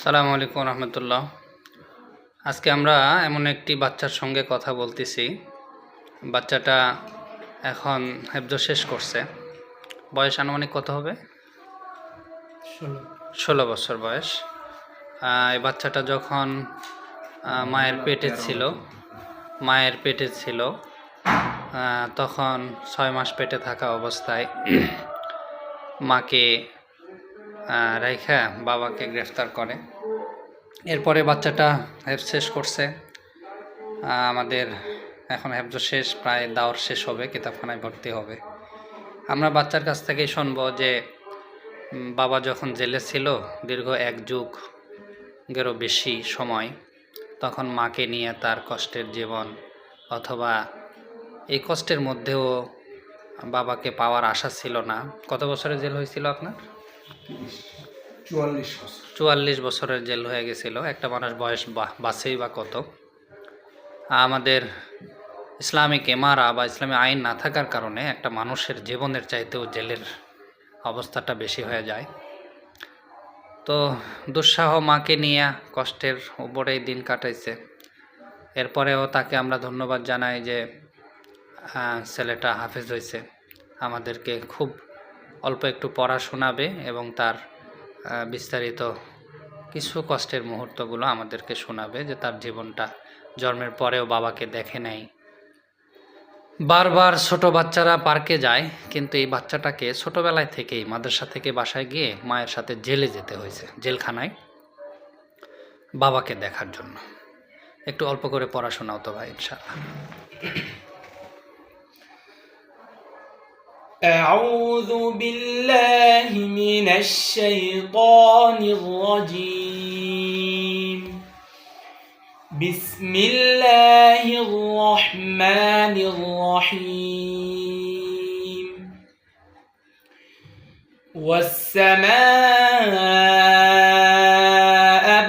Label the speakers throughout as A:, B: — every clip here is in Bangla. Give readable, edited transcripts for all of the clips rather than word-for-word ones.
A: আসসালামু আলাইকুম রহমতুল্লাহ। আজকে আমরা এমন একটি বাচ্চার সঙ্গে কথা বলতেছি। বাচ্চাটা এখন হেফজ শেষ করছে। বয়স আনুমানিক কত হবে? 16 বছর বয়স। এই বাচ্চাটা যখন মায়ের পেটে ছিল তখন 6 মাস পেটে থাকা অবস্থায় মাকে রাইখা বাবাকে গ্রেফতার করে। এরপরে বাচ্চাটা হেফজ শেষ করছে। আমাদের এখন হেফজ শেষ, প্রায় দাওর শেষ হবে, কিতাবখানায় ভর্তি হবে। আমরা বাচ্চার কাছ থেকেই শুনবো যে বাবা যখন জেলে ছিল দীর্ঘ 1 যুগেরও বেশি সময়, তখন মাকে নিয়ে তার কষ্টের জীবন, অথবা এই কষ্টের মধ্যেও বাবাকে পাওয়ার আশা ছিল না। কত বছরের জেল হয়েছিল আপনার? 44 বছরের জেল হয়ে গেছিল। একটা মানুষ বয়স বাঁচেই বা কত। আমাদের ইসলামিক এমারা বা ইসলামী আইন না থাকার কারণে একটা মানুষের জীবনের চাইতেও জেলের অবস্থাটা বেশি হয়ে যায়। তো দুঃসাহ মাকে নিয়ে কষ্টের উপরেই দিন কাটাইছে। এরপরেও তাকে আমরা ধন্যবাদ জানাই যে ছেলেটা হাফেজ হয়েছে, আমাদেরকে খুব অল্প একটু পড়া শোনাবে এবং তার বিস্তারিত কিছু কষ্টের মুহূর্তগুলো আমাদেরকে শোনাবে, যে তার জীবনটা জন্মের পরেও বাবাকে দেখে নাই। বারবার ছোট বাচ্চারা পার্কে যায়, কিন্তু এই বাচ্চাটাকে ছোটবেলায় থেকেই মাদ্রাসা থেকে বাসায় গিয়ে মায়ের সাথে জেলে যেতে হয়েছে, জেলখানায়, বাবাকে দেখার জন্য। একটু অল্প করে পড়াশোনাও তো ভাই, ইনশাআল্লাহ।
B: أعوذ بالله من الشيطان الرجيم. بسم الله الرحمن الرحيم. والسماء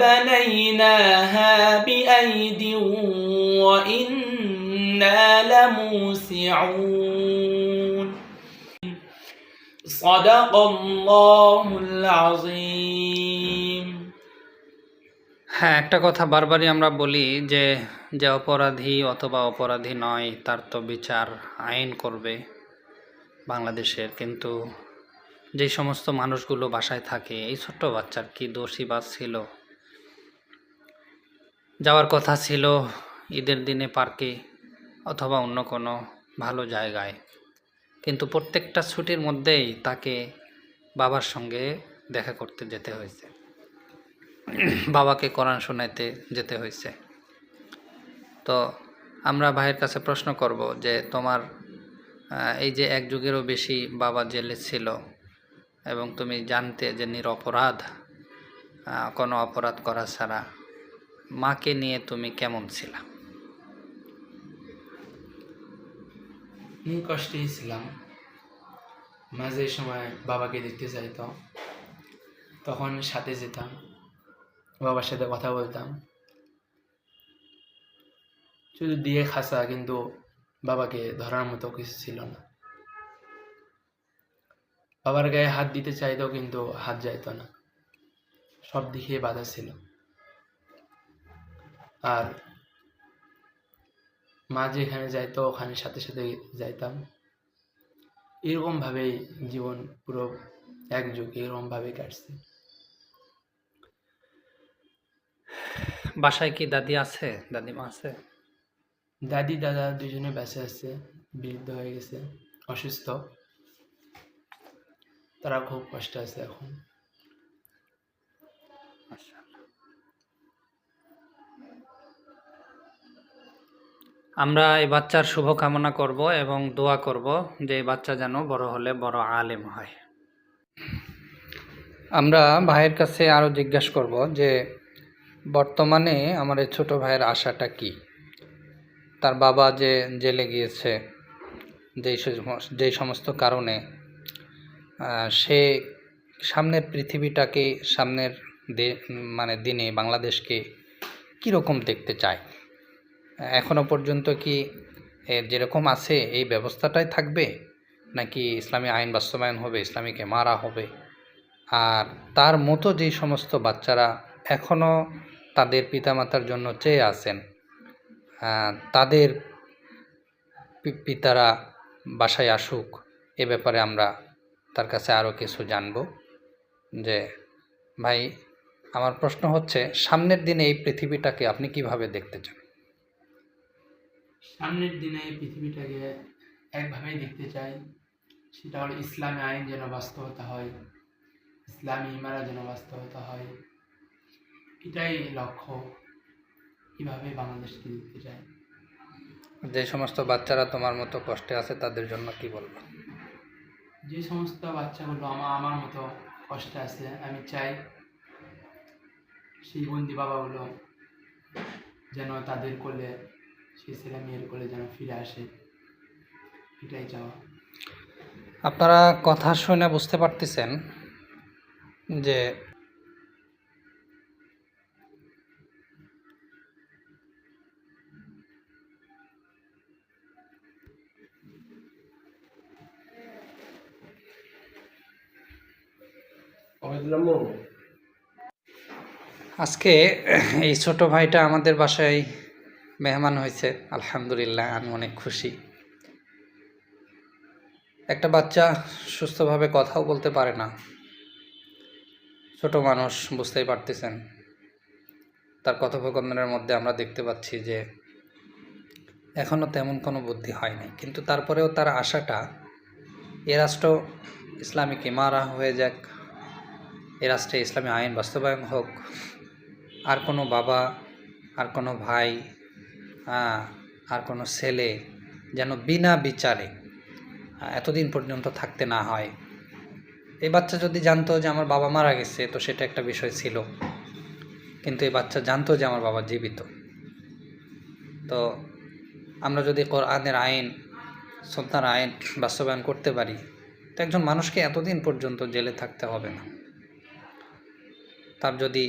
B: بنيناها بأيد وإنا لموسعون. صدق الله العظيم.
A: হ্যাঁ, একটা কথা বারবারই আমরা বলি যে যে অপরাধী অথবা অপরাধী নয় তার তো বিচার আইন করবে বাংলাদেশের। কিন্তু যে সমস্ত মানুষগুলো বাসায় থাকে, এই ছোট্ট বাচ্চার কি দোষী বা ছিল? যাওয়ার কথা ছিল ঈদের দিনে পার্কে অথবা অন্য কোনো ভালো জায়গায়, কিন্তু প্রত্যেকটা ছুটির মধ্যেই তাকে বাবার সঙ্গে দেখা করতে যেতে হয়েছে, বাবাকে কোরআন শোনাইতে যেতে হয়েছে। তো আমরা ভাইয়ের কাছে প্রশ্ন করব যে তোমার এই যে 1 যুগেরও বেশি বাবা জেলে ছিল এবং তুমি জানতে যে নিরপরাধ, কোনো অপরাধ করা ছাড়া, মাকে নিয়ে তুমি কেমন ছিলা?
B: কষ্টেই ছিলাম। মাঝে সময় বাবাকে দেখতে চাইতো, তখন সাথে যেতাম, বাবার সাথে কথা বলতাম। শুধু দিয়ে খাসা, কিন্তু বাবাকে ধরার মতো কিছু ছিল না। বাবার গায়ে হাত দিতে চাইতো, কিন্তু হাত যাইতো না, সব দিকে বাধা ছিল। আর মা যেখানে যাইতো ওখানে সাথে সাথে যাইতাম। এরকম ভাবেই জীবন পুরো 1 যুগ এরকম ভাবে কাটছে।
A: বাসায় কি দাদি আছে, দাদিমা আছে?
B: দাদি দাদা দুজনে বেঁচে আছে, বৃদ্ধ হয়ে গেছে, অসুস্থ। তারা খুব কষ্ট আছে এখন।
A: আমরা এই বাচ্চার শুভকামনা করব এবং দোয়া করব যে এই বাচ্চা যেন বড় হলে বড় আলেম হয়। আমরা ভাইয়ের কাছে আরও জিজ্ঞাসা করব যে বর্তমানে আমার এই ছোটো ভাইয়ের আশাটা কি? তার বাবা যে জেলে গিয়েছে যেই সমস্ত কারণে, সে সামনের পৃথিবীটাকে, সামনের দিনে বাংলাদেশকে কীরকম দেখতে চায়? এখনও পর্যন্ত কি যেরকম আছে এই ব্যবস্থাটাই থাকবে, নাকি ইসলামী আইন বাস্তবায়ন হবে, ইসলামিক এমারা হবে? আর তার মতো যেই সমস্ত বাচ্চারা এখনও তাদের পিতামাতার জন্য চেয়ে আছেন, তাদের পিতারা বাসায় আসুক, এ ব্যাপারে আমরা তার কাছে আরও কিছু জানব। যে ভাই, আমার প্রশ্ন হচ্ছে, সামনের দিনে এই পৃথিবীটাকে আপনি কিভাবে দেখতে চান?
B: সামনের দিনে এই পৃথিবীটাকে একভাবেই দেখতে চাই, সেটা হলো ইসলামী আইন যেন বাস্তবতা হয়, ইসলামী ইমারা যেন বাস্তবতা হয়, এটাই লক্ষ্য। কীভাবে বাংলাদেশকে দেখতে চাই।
A: যে সমস্ত বাচ্চারা তোমার মতো কষ্টে আছে তাদের জন্য কি বলবো?
B: যে সমস্ত বাচ্চাগুলো আমার মতো কষ্টে আছে, আমি চাই সেই বন্দি বাবাগুলো যেন তাদের কোলে, সেই ছেলে মেয়ের কোলে যেন ফিরে আসে, এটাই চাওয়া।
A: আপনারা কথা শুনে বুঝতে পারতেছেন যে আজকে এই ছোট ভাইটা আমাদের বাসায় মেহমান হয়েছে। আলহামদুলিল্লাহ, আমি অনেক খুশি। একটা বাচ্চা সুস্থভাবে কথাও বলতে পারে না, ছোট মানুষ, বুঝতেই পারতেছেন। তার কথোপকথনের মধ্যে আমরা দেখতে পাচ্ছি যে এখনও তেমন কোনো বুদ্ধি হয়নি, কিন্তু তারপরেও তার আশাটা এ রাষ্ট্র ইসলামিক ইমারা হয়ে যাক, এ রাষ্ট্রে ইসলামী আইন বাস্তবায়ন হোক, আর কোনো বাবা, আর কোনো ভাই, আর কোনো ছেলে যেন বিনা বিচারে এতদিন পর্যন্ত থাকতে না হয়। এই বাচ্চা যদি জানতো যে আমার বাবা মারা গেছে তো সেটা একটা বিষয় ছিল, কিন্তু এই বাচ্চা জানতো যে আমার বাবা জীবিত। তো আমরা যদি কোরআনের আইন, সুন্নাহর আইন বাস্তবায়ন করতে পারি, তো একজন মানুষকে এতদিন পর্যন্ত জেলে থাকতে হবে না। তার যদি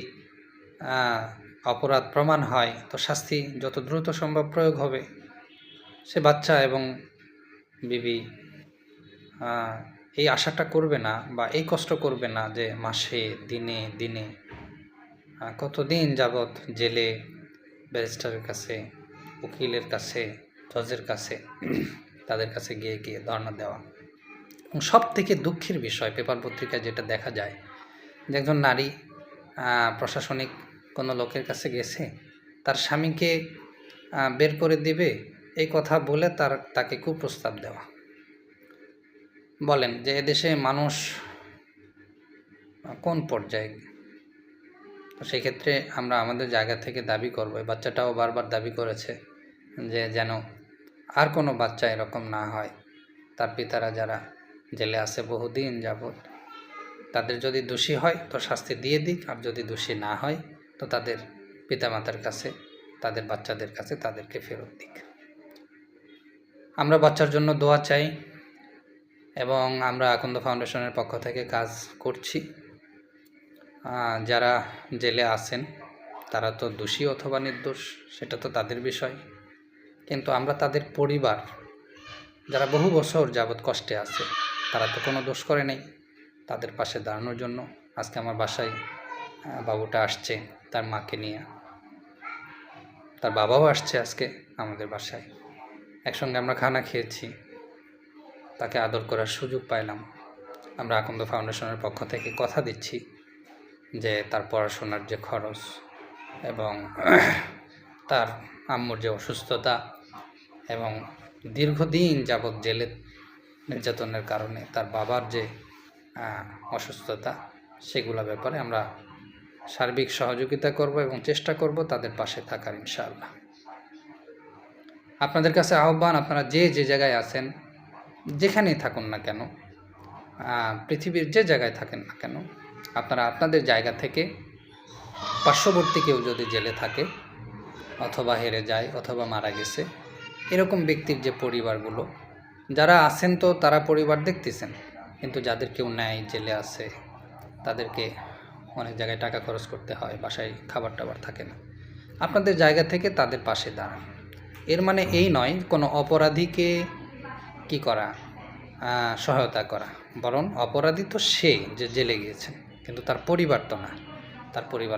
A: অপরাধ প্রমাণ হয় তো শাস্তি যত দ্রুত সম্ভব প্রয়োগ হবে। সে বাচ্চা এবং বিবি এই আশাটা করবে না বা এই কষ্ট করবে না যে মাসে দিনে দিনে কতদিন যাবৎ জেলে ব্যারিস্টারের কাছে, উকিলের কাছে, জজের কাছে, তাদের কাছে গিয়ে গিয়ে ধর্ণা দেওয়া। এবং সব থেকে দুঃখের বিষয়, পেপার পত্রিকায় যেটা দেখা যায় যে একজন নারী প্রশাসনিক কোনো লোকের কাছে গেছে, তার স্বামীকে বের করে দিবে এই কথা বলে তাকে কুপ্রস্তাব দেওয়া। বলেন যে এদেশে মানুষ কোন পর্যায়ে? তো সেক্ষেত্রে আমরা আমাদের জায়গা থেকে দাবি করব, এই বাচ্চাটাও বারবার দাবি করেছে যে যেন আর কোনো বাচ্চা এরকম না হয়। তার পিতারা যারা জেলে আছে বহুদিন যাবৎ, তাদের যদি দোষী হয় তো শাস্তি দিয়ে দিক, আর যদি দোষী না হয় তো তাদের পিতামাতার কাছে, তাদের বাচ্চাদের কাছে তাদেরকে ফেরত দিক। আমরা বাচ্চার জন্য দোয়া চাই এবং আমরা আকন্দ ফাউন্ডেশনের পক্ষ থেকে কাজ করছি। যারা জেলে আছেন তারা তো দোষী অথবা নির্দোষ, সেটা তো তাদের বিষয়, কিন্তু আমরা তাদের পরিবার যারা বহু বছর যাবৎ কষ্টে আছে, তারা তো কোনো দোষ করে নেই, তাদের পাশে দাঁড়ানোর জন্য আজকে আমার বাসায় বাবুটা আসছে তার মাকে নিয়ে, তার বাবাও আসছে আজকে আমাদের বাসায়, একসঙ্গে আমরা খানা খেয়েছি, তাকে আদর করার সুযোগ পাইলাম। আমরা আকন্দ ফাউন্ডেশনের পক্ষ থেকে কথা দিচ্ছি যে তার পড়াশোনার যে খরচ এবং তার আম্মুর যে অসুস্থতা এবং দীর্ঘদিন যাবৎ জেলে নির্যাতনের কারণে তার বাবার যে অসুস্থতা, সেগুলো ব্যাপারে আমরা সার্বিক সহযোগিতা করব এবং চেষ্টা করব তাদের পাশে থাকার, ইনশাআল্লাহ। আপনাদের কাছে আহ্বান, আপনারা যে যে জায়গায় আছেন, যেখানেই থাকুন না কেন, পৃথিবীর যে জায়গায় থাকেন না কেন, আপনারা আপনাদের জায়গা থেকে পার্শ্ববর্তী কেউ যদি জেলে থাকে অথবা হেরে যায় অথবা মারা গেছে, এরকম ব্যক্তির যে পরিবারগুলো যারা আছেন, তো তারা পরিবার দেখতেছেন, কিন্তু যাদের কেউ নেয়, জেলে আছে, তাদেরকে অনেক জায়গায় টাকা খরচ করতে হয়, বাসায় খাবার টাবার থাকে না, আপনাদের জায়গা থেকে তাদের পাশে দাঁড়ান। এর মানে এই নয় কোনো অপরাধীকে কি করা, সহায়তা করা, বরং অপরাধী তো সে যে জেলে গিয়েছে, কিন্তু তার পরিবার তো না, তার পরিবারের